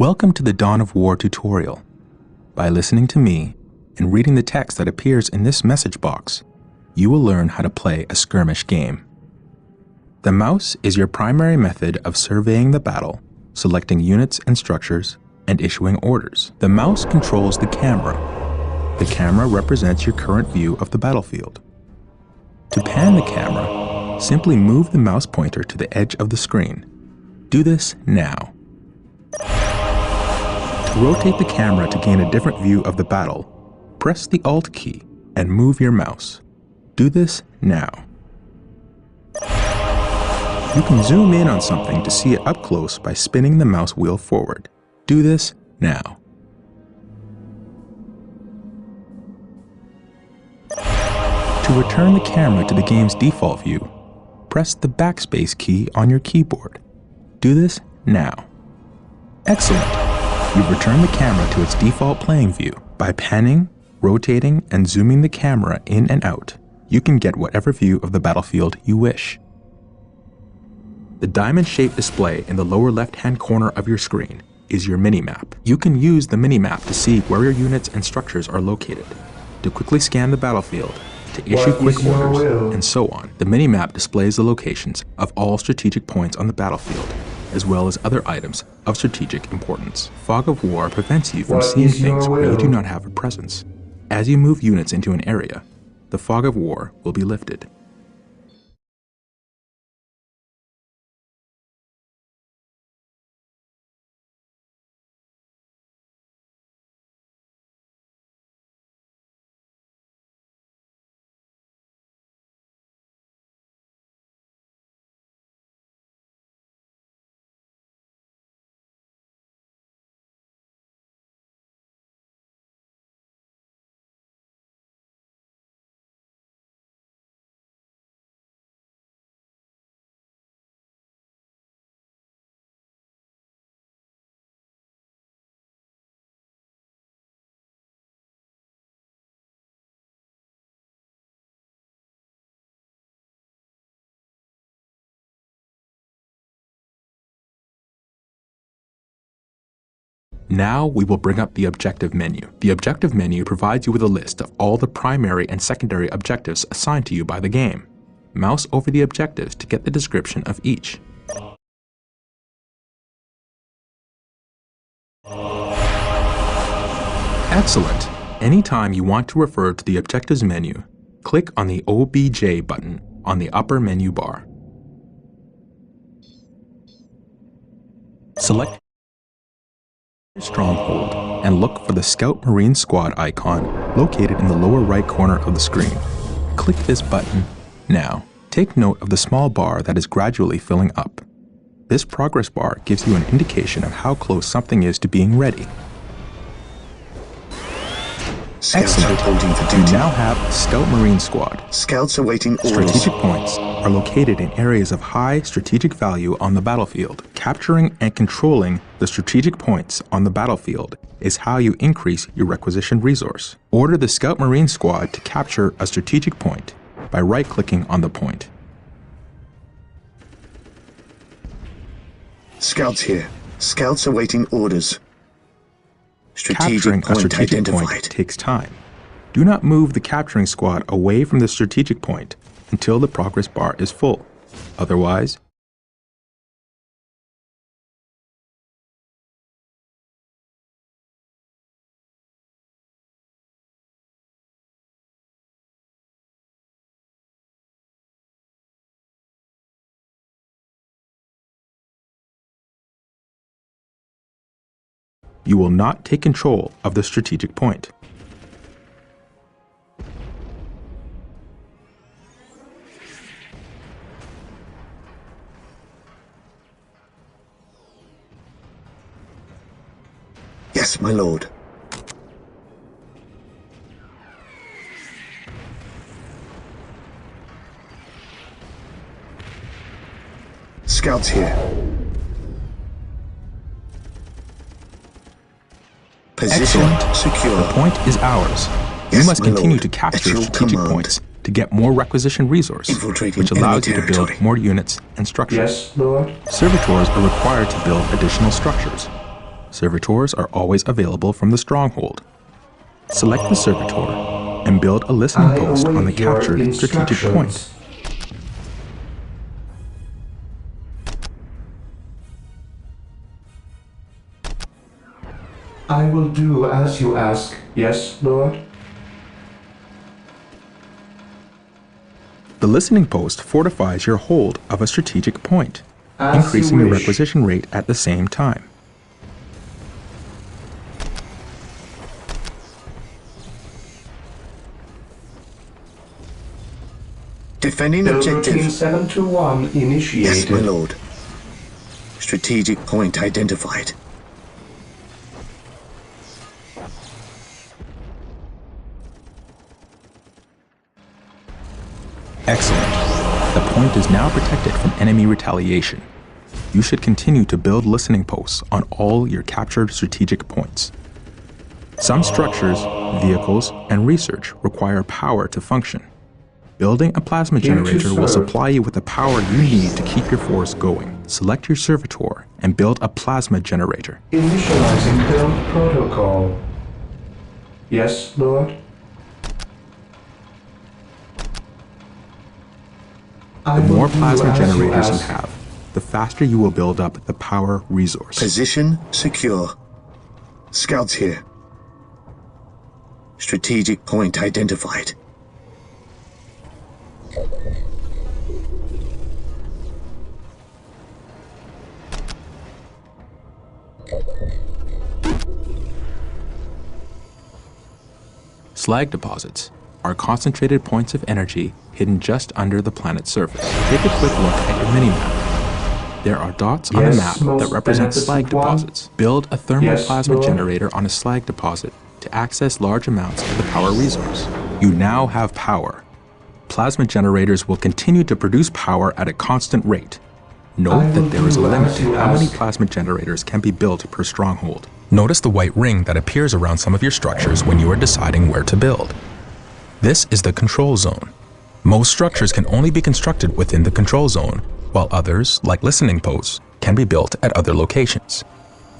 Welcome to the Dawn of War tutorial. By listening to me and reading the text that appears in this message box, you will learn how to play a skirmish game. The mouse is your primary method of surveying the battle, selecting units and structures, and issuing orders. The mouse controls the camera. The camera represents your current view of the battlefield. To pan the camera, simply move the mouse pointer to the edge of the screen. Do this now. To rotate the camera to gain a different view of the battle, press the Alt key and move your mouse. Do this now. You can zoom in on something to see it up close by spinning the mouse wheel forward. Do this now. To return the camera to the game's default view, press the backspace key on your keyboard. Do this now. Excellent! You've returned the camera to its default playing view. By panning, rotating, and zooming the camera in and out, you can get whatever view of the battlefield you wish. The diamond-shaped display in the lower left-hand corner of your screen is your minimap. You can use the minimap to see where your units and structures are located, to quickly scan the battlefield, to issue quick orders, and so on. The minimap displays the locations of all strategic points on the battlefield, as well as other items of strategic importance. Fog of War prevents you from seeing things where you do not have a presence. As you move units into an area, the Fog of War will be lifted. Now we will bring up the objective menu. The objective menu provides you with a list of all the primary and secondary objectives assigned to you by the game. Mouse over the objectives to get the description of each. Excellent! Anytime you want to refer to the objectives menu, click on the OBJ button on the upper menu bar. Select Stronghold and look for the Scout Marine Squad icon located in the lower right corner of the screen. Click this button now. Take note of the small bar that is gradually filling up. This progress bar gives you an indication of how close something is to being ready. Excellent. You now have Scout Marine Squad. Scouts awaiting orders. Strategic points are located in areas of high strategic value on the battlefield. Capturing and controlling the strategic points on the battlefield is how you increase your requisition resource. Order the Scout Marine Squad to capture a strategic point by right-clicking on the point. Scouts here. Scouts awaiting orders. Capturing a strategic point takes time. Do not move the capturing squad away from the strategic point until the progress bar is full. Otherwise, you will not take control of the strategic point. Yes, my lord. Scouts here. Position Excellent. secure. The point is ours. Yes, you must continue lord. to capture At your strategic command. points to get more requisition resource, Infiltrating which allows you enemy to build territory. more units and structures. Yes, Lord. Servitors are required to build additional structures. Servitors are always available from the stronghold. Select the servitor and build a listening post on the captured strategic point. I will do as you ask. Yes, Lord? The listening post fortifies your hold of a strategic point, As increasing you your wish. requisition rate at the same time. Defending Build routine objective. 721 initiated. Yes, my lord. Strategic point identified. Excellent. The point is now protected from enemy retaliation. You should continue to build listening posts on all your captured strategic points. Some structures, vehicles, and research require power to function. Building a plasma Here to generator will serve. supply you with the power you need to keep your force going. Select your servitor and build a plasma generator. Initializing build protocol. Yes, Lord? The more plasma generators you have, the faster you will build up the power resource. Position secure. Scouts here. Strategic point identified. Slag deposits are concentrated points of energy hidden just under the planet's surface. Take a quick look at your mini-map. There are dots on the Yes, map that most represent slag beneficent one. deposits. Build a thermal Yes, plasma Lord. generator on a slag deposit to access large amounts of the power resource. You now have power. Plasma generators will continue to produce power at a constant rate. I Note will that there is a do limit as to you how many ask. plasma generators can be built per stronghold. Notice the white ring that appears around some of your structures when you are deciding where to build. This is the control zone. Most structures can only be constructed within the control zone, while others, like listening posts, can be built at other locations.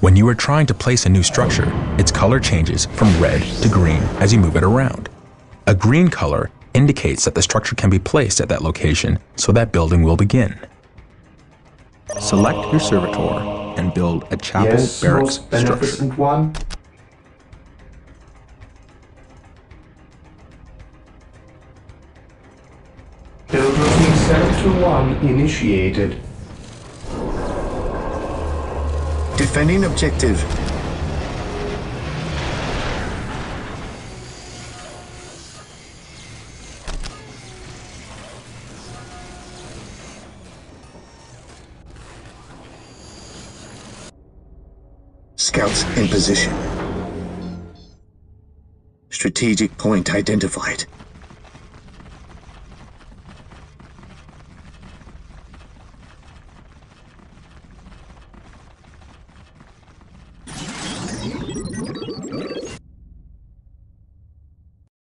When you are trying to place a new structure, its color changes from red to green as you move it around. A green color indicates that the structure can be placed at that location, so that building will begin. Select your servitor and build a chapel Yes, barracks most structure. beneficent one. Build routine 721 initiated. Defending objective. Scouts in position. Strategic point identified.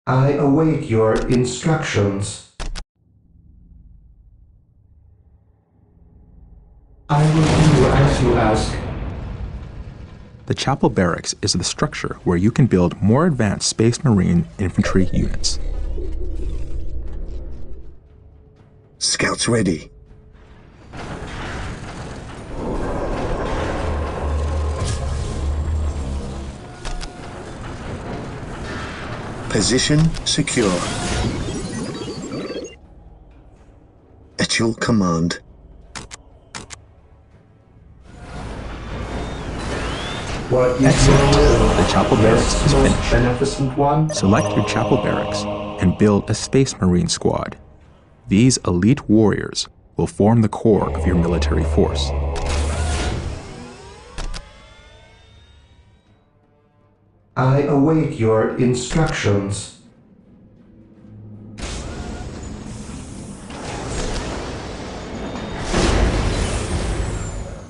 I await your instructions. I will do as you ask. The chapel barracks is the structure where you can build more advanced Space Marine infantry units. Scouts ready. Position secure. At your command. What is Excellent. your will? The chapel barracks Yes, is most finished. beneficent one. Select your chapel barracks and build a Space Marine squad. These elite warriors will form the core of your military force. I await your instructions.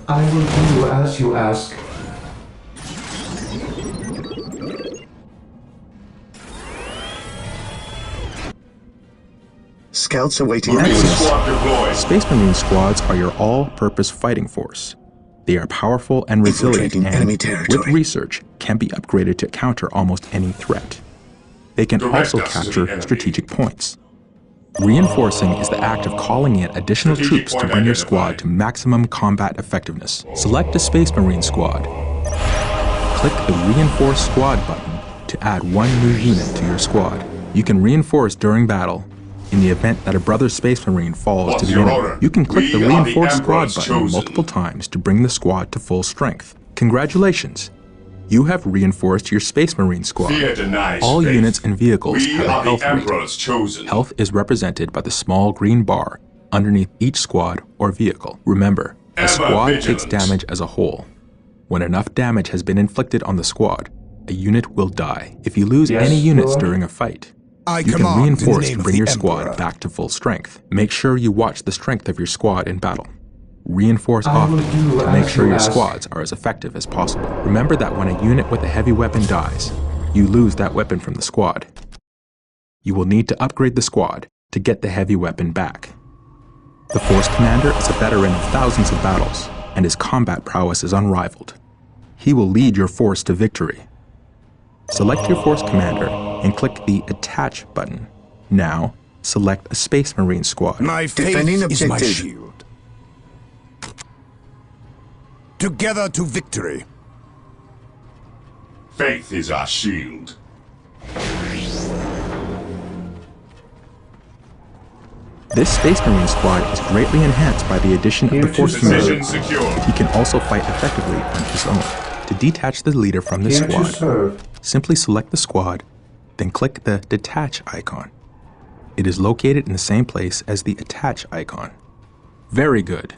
I will do as you ask. Scouts awaiting Excellent. orders. Squad deployed. Space Marine squads are your all-purpose fighting force. They are powerful and resilient Infiltrating and, enemy with territory. research, can be upgraded to counter almost any threat. They can Direct also us to the capture enemy. strategic points. Reinforcing is the act of calling in additional Strategic troops to point bring your identified. squad to maximum combat effectiveness. Select a Space Marine squad. Click the Reinforce Squad button to add one new unit to your squad. You can reinforce during battle. In the event that a brother Space Marine falls What's to the your enemy, order? you can click We the are the Reinforce Squad Emperor's button chosen. multiple times to bring the squad to full strength. Congratulations! You have reinforced your Space Marine squad. Fear denies All faith. units and vehicles We have a are health the rating. Emperor's chosen. Health is represented by the small green bar underneath each squad or vehicle. Remember, a Ever squad takes vigilant. damage as a whole. When enough damage has been inflicted on the squad, a unit will die. If you lose Yes, any units Lord? during a fight, I you can command in the reinforce name to of bring the your squad Emperor. back to full strength. Make sure you watch the strength of your squad in battle. Reinforce I will often do to make as sure you your ask. squads are as effective as possible. Remember that when a unit with a heavy weapon dies, you lose that weapon from the squad. You will need to upgrade the squad to get the heavy weapon back. The Force Commander is a veteran of thousands of battles, and his combat prowess is unrivaled. He will lead your force to victory. Select your Force Commander and click the Attach button. Now, select a Space Marine squad. My faith Defending is my objective. shield. Together to victory. Faith is our shield. This Space Marine squad is greatly enhanced by the addition of Here the to Force serve. Commander. Position secure. He can also fight effectively on his own. To detach the leader from the Here to squad, serve. simply select the squad, then click the Detach icon. It is located in the same place as the Attach icon. Very good.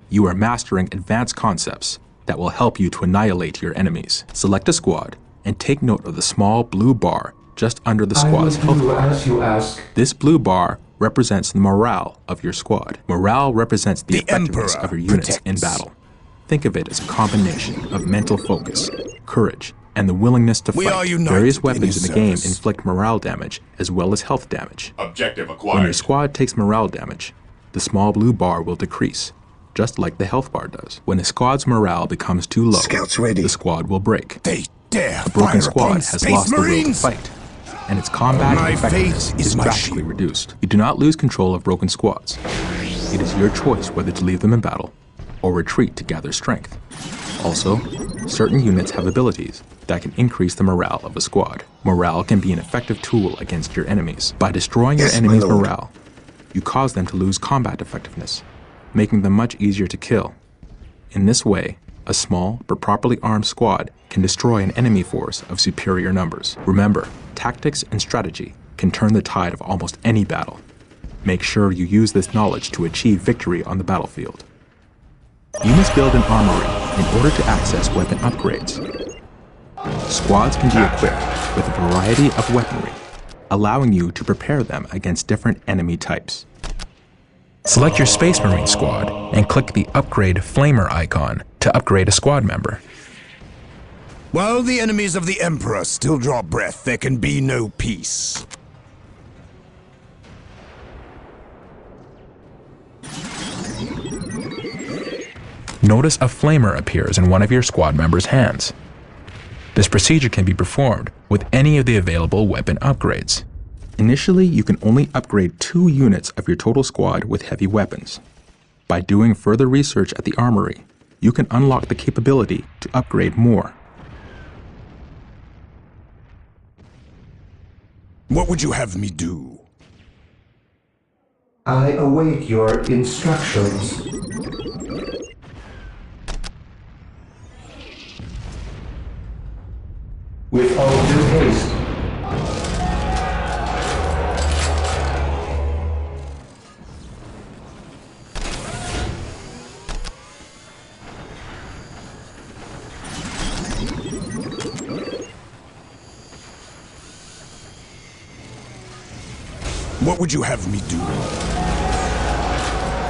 You are mastering advanced concepts that will help you to annihilate your enemies. Select a squad and take note of the small blue bar just under the I will squad's health do bar. as you ask. This blue bar represents the morale of your squad. Morale represents the The effectiveness Emperor of your units in protects. battle. Think of it as a combination of mental focus, courage, and the willingness to We fight. are united Various in weapons his in the game service. inflict morale damage as well as health damage. Objective When acquired. your squad takes morale damage, the small blue bar will decrease, just like the health bar does. When a squad's morale becomes too low, Scouts ready. the squad will break. They dare A broken fire upon squad has Space lost Marines. the will to fight, and its combat My effectiveness faith is is my drastically shield. reduced. You do not lose control of broken squads. It is your choice whether to leave them in battle or retreat to gather strength. Also, certain units have abilities that can increase the morale of a squad. Morale can be an effective tool against your enemies. By destroying Yes, your my enemy's lord. morale, you cause them to lose combat effectiveness, making them much easier to kill. In this way, a small but properly armed squad can destroy an enemy force of superior numbers. Remember, tactics and strategy can turn the tide of almost any battle. Make sure you use this knowledge to achieve victory on the battlefield. You must build an armory in order to access weapon upgrades. Squads can be equipped with a variety of weaponry, allowing you to prepare them against different enemy types. Select your Space Marine squad and click the Upgrade Flamer icon to upgrade a squad member. While the enemies of the Emperor still draw breath, there can be no peace. Notice a flamer appears in one of your squad members' hands. This procedure can be performed with any of the available weapon upgrades. Initially, you can only upgrade 2 units of your total squad with heavy weapons. By doing further research at the armory, you can unlock the capability to upgrade more. What would you have me do? I await your instructions. With all due haste. What would you have me do?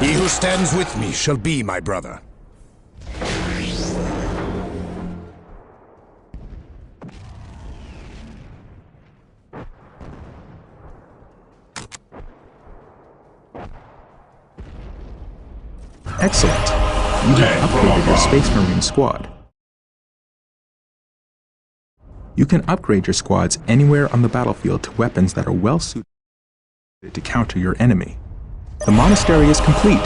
He who stands with me shall be my brother. Excellent. You have upgraded your Space Marine squad. You can upgrade your squads anywhere on the battlefield to weapons that are well suited to counter your enemy. The monastery is complete.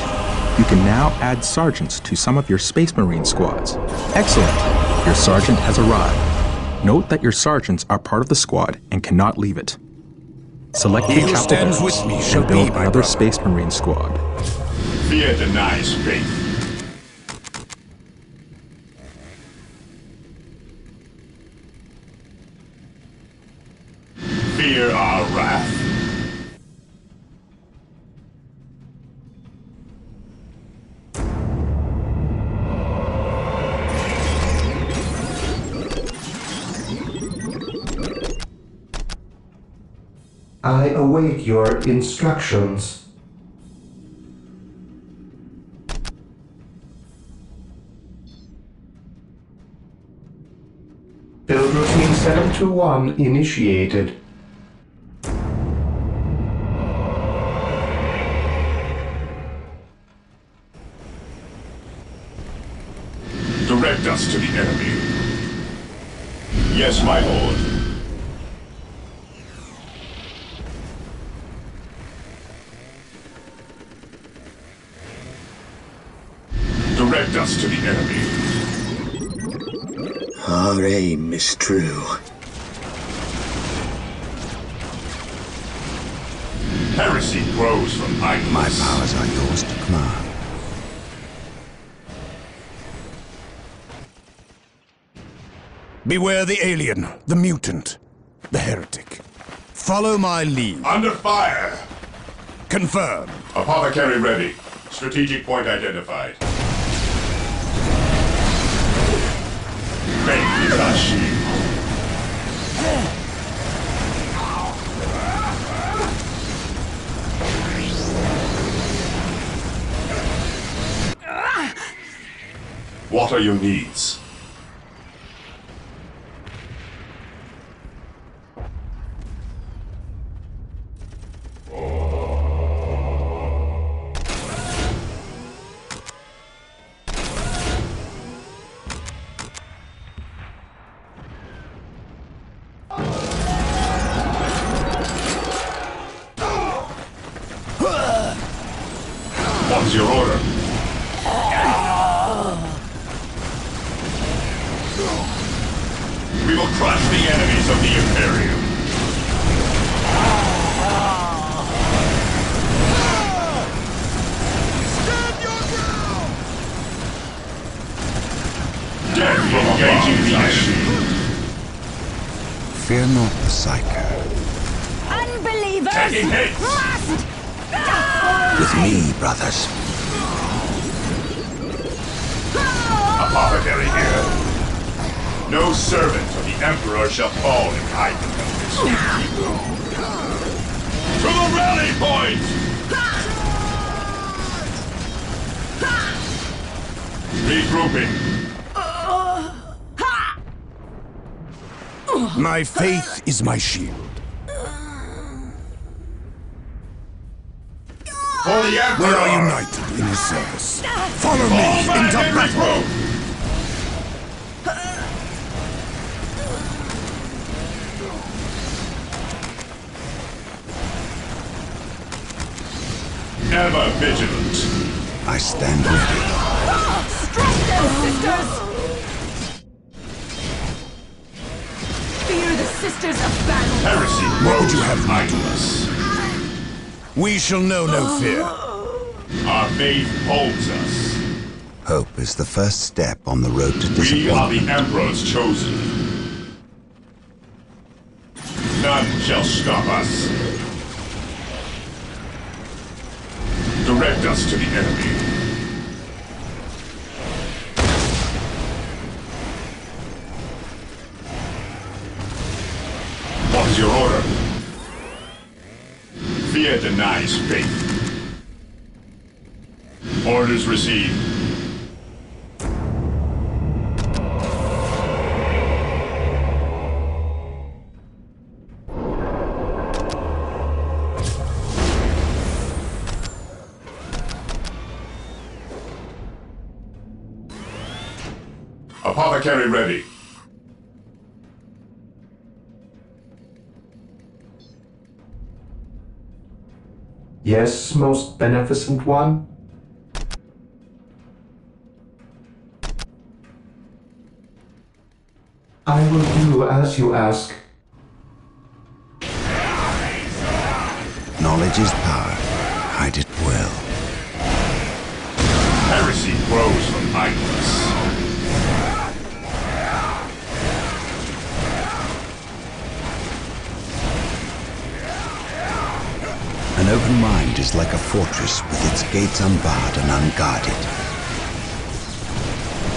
You can now add sergeants to some of your Space Marine squads. Excellent! Your sergeant has arrived. Note that your sergeants are part of the squad and cannot leave it. Select your chapel barracks and build another Space Marine squad. Fear denies faith. Fear our wrath. I await your instructions. Build routine 721 initiated. Direct us to the enemy. Yes, my lord. Direct us to the enemy. Our aim is true. Heresy grows from idleness. My powers are yours to command. Beware the alien, the mutant, the heretic. Follow my lead. Under fire! Confirmed. Apothecary ready. Strategic point identified. Faith is our shield. What are your needs? What's your order? We will crush the enemies of the Imperium. Stand your ground! Death from engaging the enemy. Fear not the Psycho. Unbelievers! Taking hits! Must With me, brothers. Apothecary here. No servant of the Emperor shall fall in hiding of this. To the rally point! Regrouping. My faith is my shield. For the Emperor! We are united in his service. Follow me Fall back into and battle. regroup! Ever vigilant. I stand ready. strike them, sisters! Fear the sisters of battle! Heresy What would grows you have from me do? idleness. We shall know no fear. Our faith holds us. Hope is the first step on the road to We are disappointment. the Emperor's chosen. None shall stop us. Direct us to the enemy. What is your order? Fear denies faith. Orders received. Apothecary ready. Yes, most beneficent one? I will do as you ask. Knowledge is power. Hide it well. Heresy grows from idleness. An open mind is like a fortress with its gates unbarred and unguarded.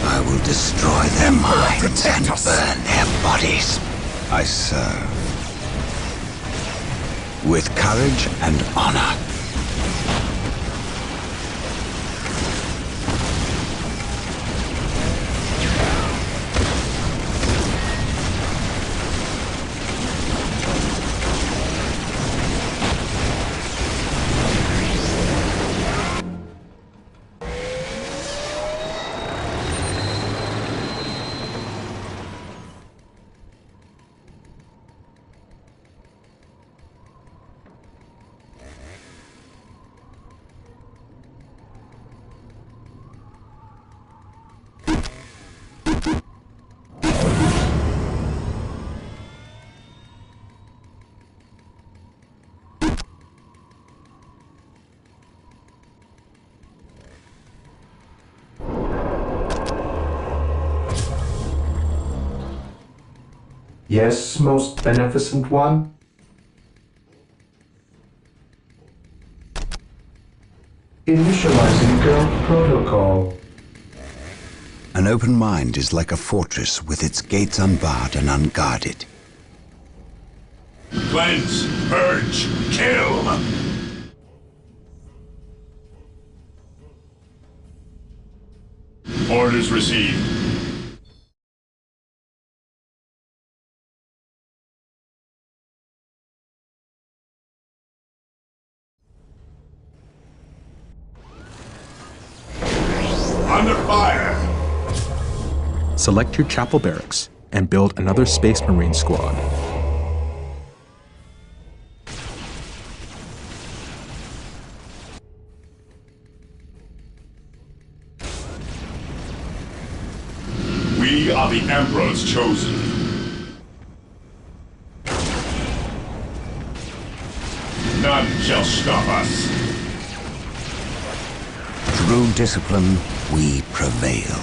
I will destroy their minds and burn their bodies. I serve. With courage and honor. Yes, most beneficent one? Initializing build protocol. An open mind is like a fortress with its gates unbarred and unguarded. Cleanse, purge, kill! Orders received. Under fire! Select your chapel barracks and build another Space Marine squad. We are the Emperor's chosen. None shall stop us. Through discipline, we prevail.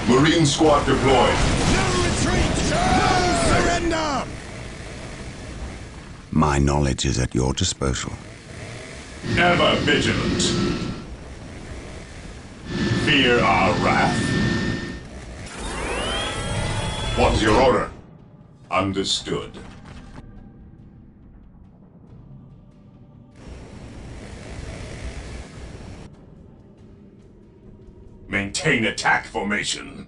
Marine squad deployed. No retreat! No surrender! My knowledge is at your disposal. Ever vigilant. Fear our wrath. What's your order? Understood. Maintain attack formation.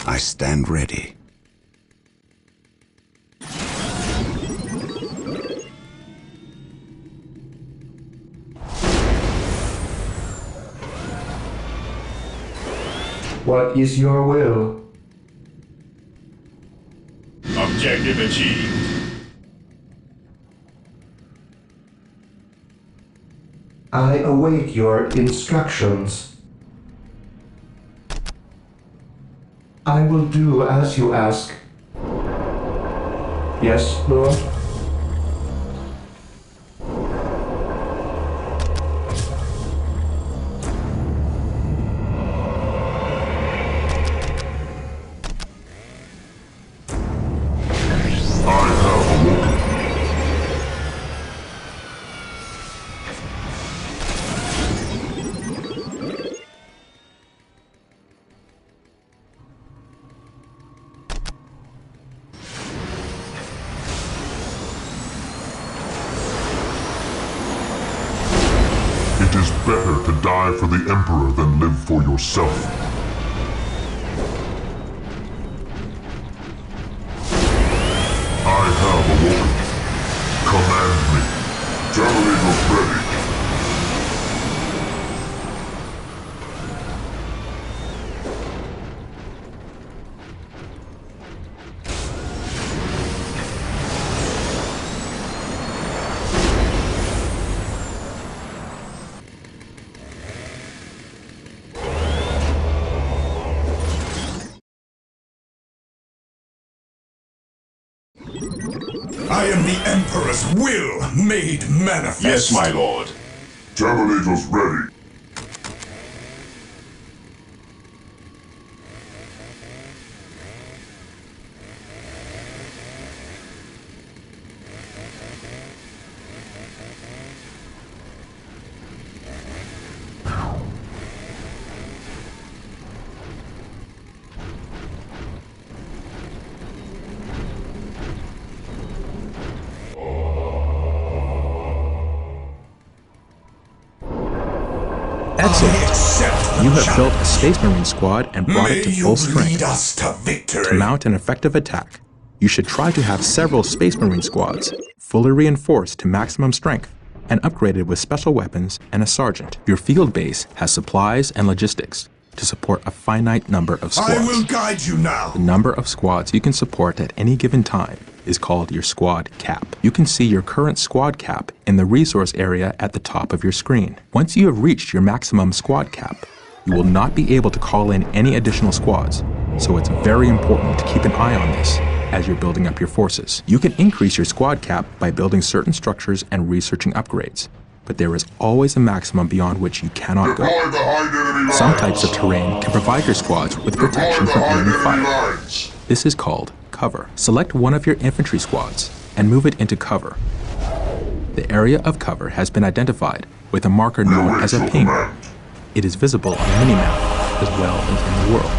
I stand ready. What is your will? Objective achieved. I await your instructions. I will do as you ask. Yes, Lord? It is better to die for the Emperor than live for yourself. Emperor's will made manifest. Yes, my lord. Terminators ready. Excellent. You have built a Space Marine squad and brought it to full strength. Lead us to victory. To mount an effective attack, you should try to have several Space Marine squads, fully reinforced to maximum strength, and upgraded with special weapons and a sergeant. Your field base has supplies and logistics to support a finite number of squads. I will guide you now. The number of squads you can support at any given time is called your squad cap. You can see your current squad cap in the resource area at the top of your screen. Once you have reached your maximum squad cap, you will not be able to call in any additional squads, so it's very important to keep an eye on this as you're building up your forces. You can increase your squad cap by building certain structures and researching upgrades, but there is always a maximum beyond which you cannot go. Deploy behind enemy lines. Some types of terrain can provide your squads with protection from enemy fire. lines. This is called cover. Select one of your infantry squads and move it into cover. The area of cover has been identified with a marker known as a ping. It is visible on the minimap as well as in the world.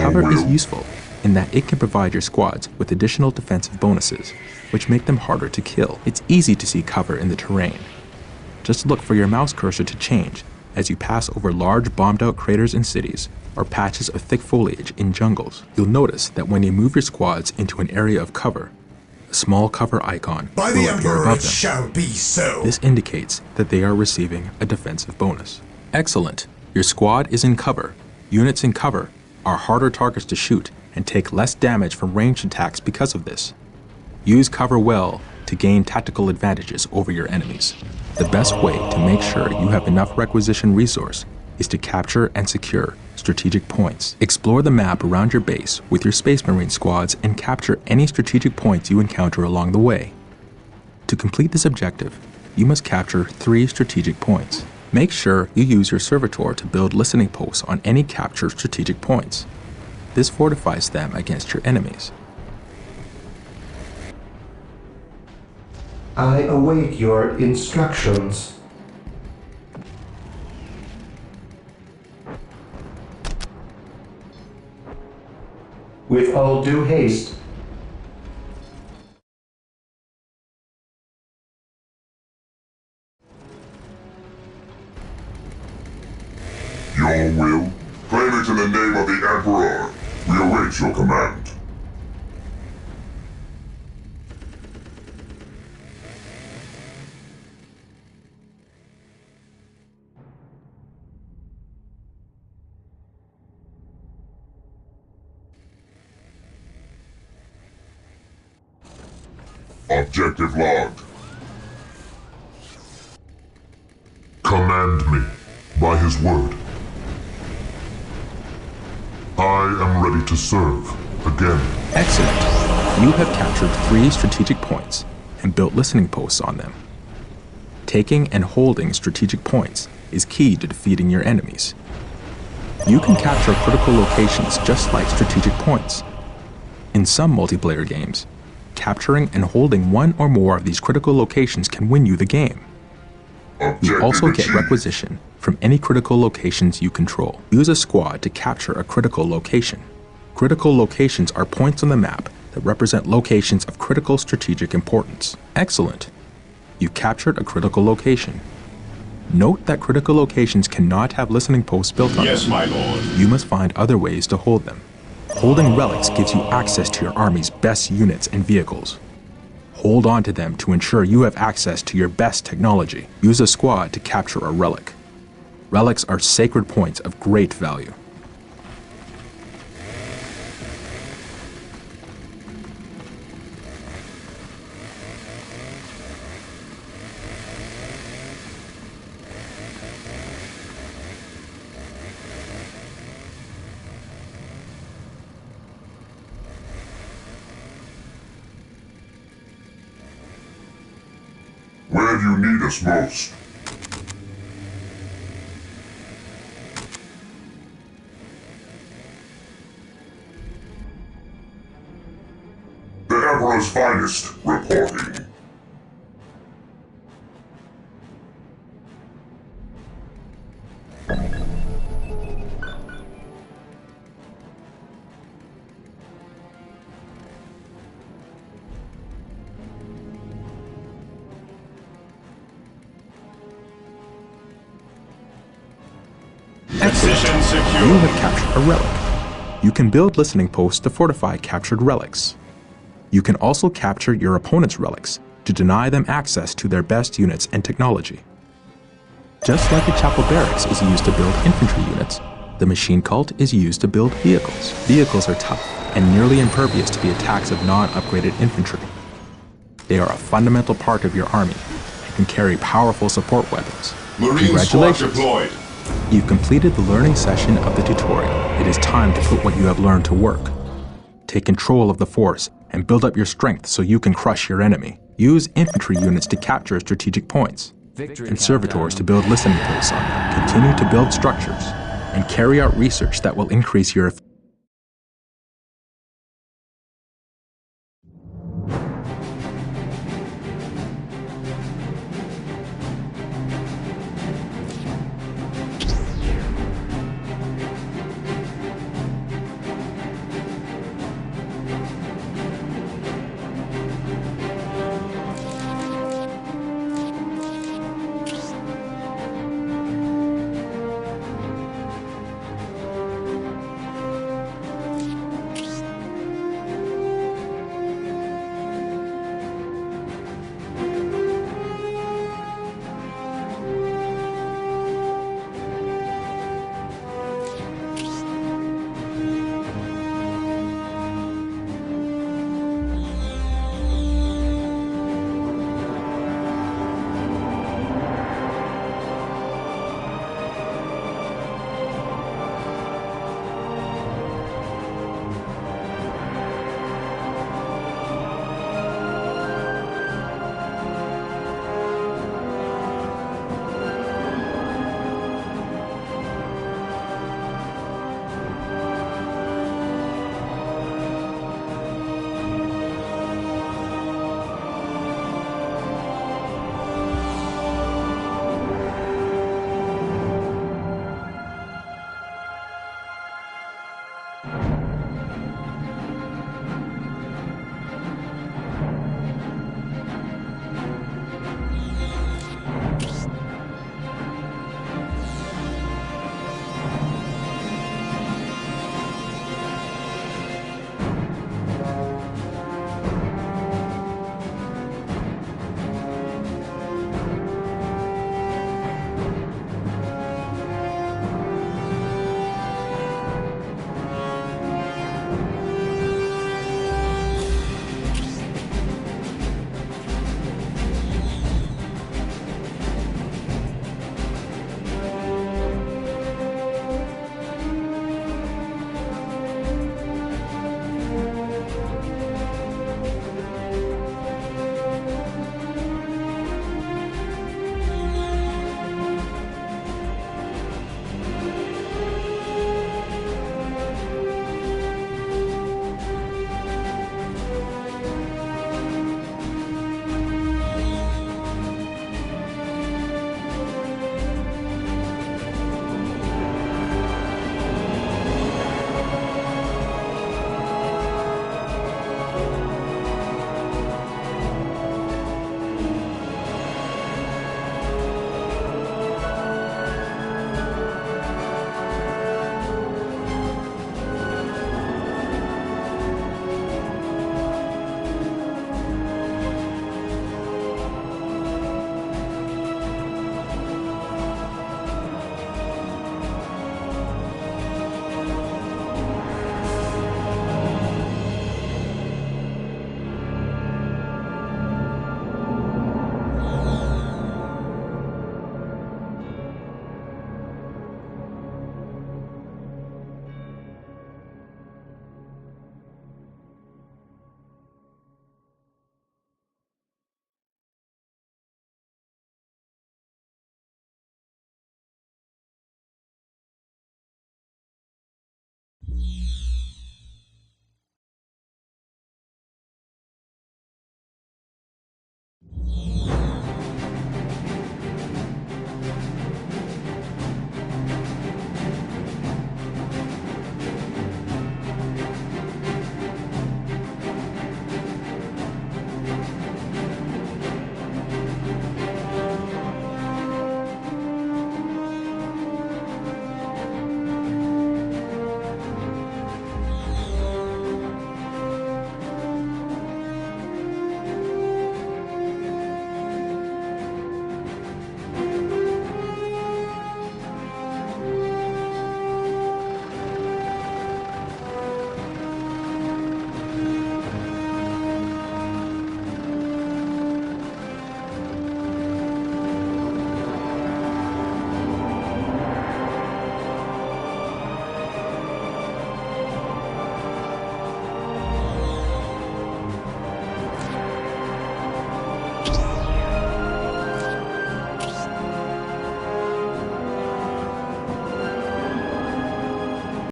Cover is useful in that it can provide your squads with additional defensive bonuses, which make them harder to kill. It's easy to see cover in the terrain. Just look for your mouse cursor to change as you pass over large bombed-out craters in cities or patches of thick foliage in jungles. You'll notice that when you move your squads into an area of cover, a small cover icon By will the appear Emperor above it them. shall be so. This indicates that they are receiving a defensive bonus. Excellent. Your squad is in cover. Units in cover are harder targets to shoot and take less damage from ranged attacks because of this. Use cover well to gain tactical advantages over your enemies. The best way to make sure you have enough requisition resource is to capture and secure strategic points. Explore the map around your base with your Space Marine squads and capture any strategic points you encounter along the way. To complete this objective, you must capture 3 strategic points. Make sure you use your servitor to build listening posts on any captured strategic points. This fortifies them against your enemies. I await your instructions. With all due haste. Your will? Claim it in the name of the Emperor. We await your command. Objective logged. Command me by his word. I am ready to serve again. Excellent. You have captured 3 strategic points and built listening posts on them. Taking and holding strategic points is key to defeating your enemies. You can capture critical locations just like strategic points. In some multiplayer games, capturing and holding one or more of these critical locations can win you the game. You also get requisition from any critical locations you control. Use a squad to capture a critical location. Critical locations are points on the map that represent locations of critical strategic importance. Excellent. You captured a critical location. Note that critical locations cannot have listening posts built on them. Yes, my lord. You must find other ways to hold them. Holding relics gives you access to your army's best units and vehicles. Hold on to them to ensure you have access to your best technology. Use a squad to capture a relic. Relics are sacred points of great value. Where do you need us most? The Emperor's finest reporting. Position secure. You have captured a relic. You can build listening posts to fortify captured relics. You can also capture your opponent's relics to deny them access to their best units and technology. Just like a chapel barracks is used to build infantry units, the machine cult is used to build vehicles. Vehicles are tough and nearly impervious to the attacks of non-upgraded infantry. They are a fundamental part of your army and can carry powerful support weapons. Marine squad deployed. You've completed the learning session of the tutorial. It is time to put what you have learned to work. Take control of the force and build up your strength so you can crush your enemy. Use infantry units to capture strategic points, and servitors to build listening posts on them. Continue to build structures, and carry out research that will increase your